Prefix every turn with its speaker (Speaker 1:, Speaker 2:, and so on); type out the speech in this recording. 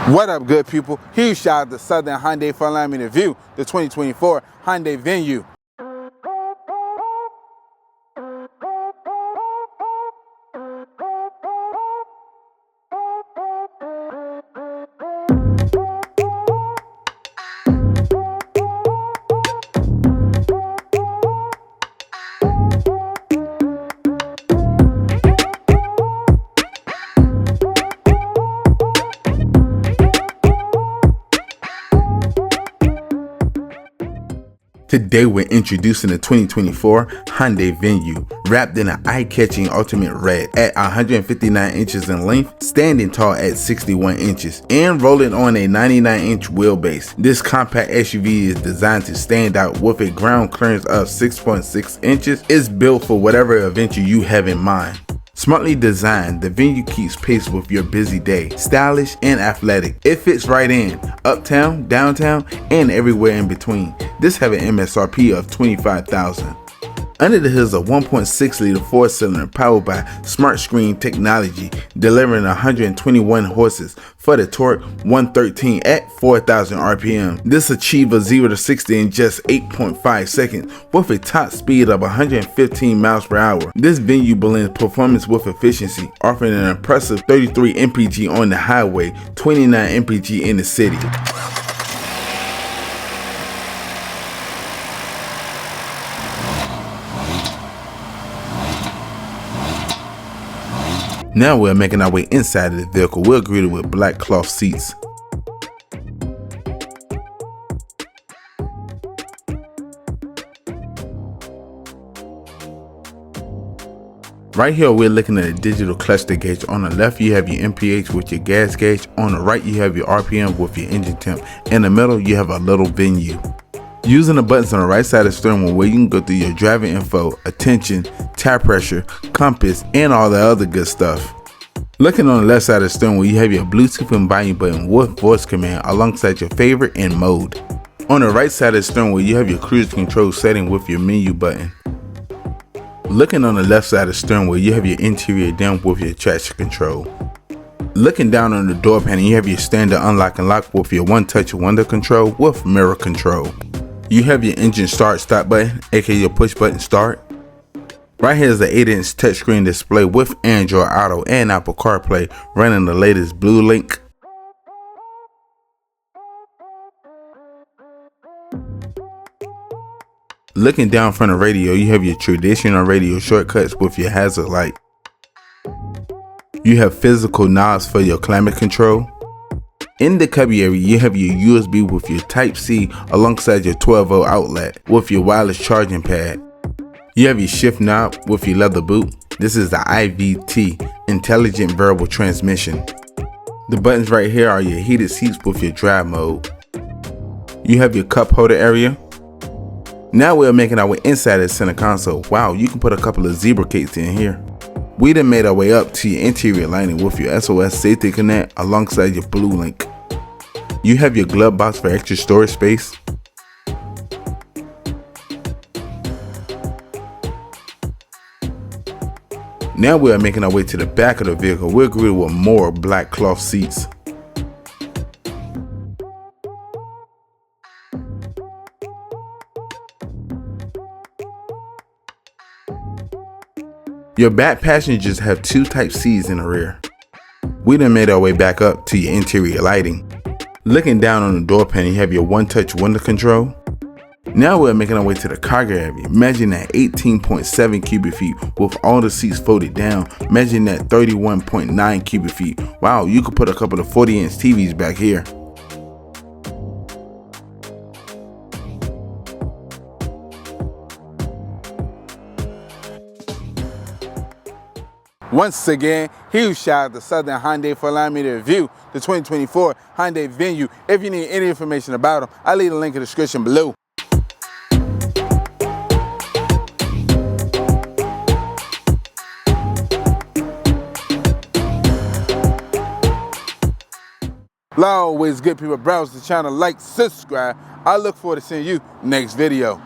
Speaker 1: What up, good people? Huge shout out to Southern Hyundai for allowing me to view the 2024 Hyundai Venue. Today we're introducing the 2024 Hyundai Venue, wrapped in an eye-catching ultimate red at 159 inches in length, standing tall at 61 inches, and rolling on a 99-inch wheelbase. This compact SUV is designed to stand out with a ground clearance of 6.6 inches. It's built for whatever adventure you have in mind. Smartly designed, the Venue keeps pace with your busy day. Stylish and athletic, it fits right in, uptown, downtown, and everywhere in between. This has an MSRP of $25,000. Under the hood is a 1.6-liter four-cylinder powered by smart screen technology, delivering 121 horses for the torque 113 at 4,000 RPM. This achieves a 0 to 60 in just 8.5 seconds with a top speed of 115 miles per hour. This Venue blends performance with efficiency, offering an impressive 33 mpg on the highway, 29 mpg in the city. Now we're making our way inside of the vehicle. We're greeted with black cloth seats. Right here we're looking at a digital cluster gauge. On the left you have your MPH with your gas gauge. On the right you have your RPM with your engine temp. In the middle you have a little Venue. Using the buttons on the right side of the steering wheel where you can go through your driving info, attention, tire pressure, compass, and all the other good stuff. Looking on the left side of the steering wheel, you have your Bluetooth and volume button with voice command alongside your favorite and mode. On the right side of the steering wheel, you have your cruise control setting with your menu button. Looking on the left side of the steering wheel, you have your interior down with your traction control. Looking down on the door panel, you have your standard unlock and lock with your one-touch window control with mirror control. You have your engine start-stop button, aka your push button start. Right here is the 8-inch touchscreen display with Android Auto and Apple CarPlay running the latest Blue Link. Looking down from the radio, you have your traditional radio shortcuts with your hazard light. You have physical knobs for your climate control. In the cubby area, you have your USB with your Type-C alongside your 12-volt outlet with your wireless charging pad. You have your shift knob with your leather boot. This is the IVT, Intelligent Variable Transmission. The buttons right here are your heated seats with your drive mode. You have your cup holder area. Now we're making our way inside the center console. Wow, you can put a couple of zebra cakes in here. We then made our way up to your interior lining with your SOS Safety Connect alongside your Blue Link. You have your glove box for extra storage space. Now we are making our way to the back of the vehicle. We're greeted with more black cloth seats. Your back passengers have two Type-Cs in the rear. We then made our way back up to your interior lighting. Looking down on the door panel, you have your one-touch window control. Now we're making our way to the cargo area, measuring at 18.7 cubic feet with all the seats folded down, measuring at 31.9 cubic feet. Wow, you could put a couple of 40-inch TVs back here. Once again, huge shout out to Southern Hyundai for allowing me to review the 2024 Hyundai Venue. If you need any information about them, I'll leave a link in the description below. Like always, good people, browse the channel, like, subscribe. I look forward to seeing you next video.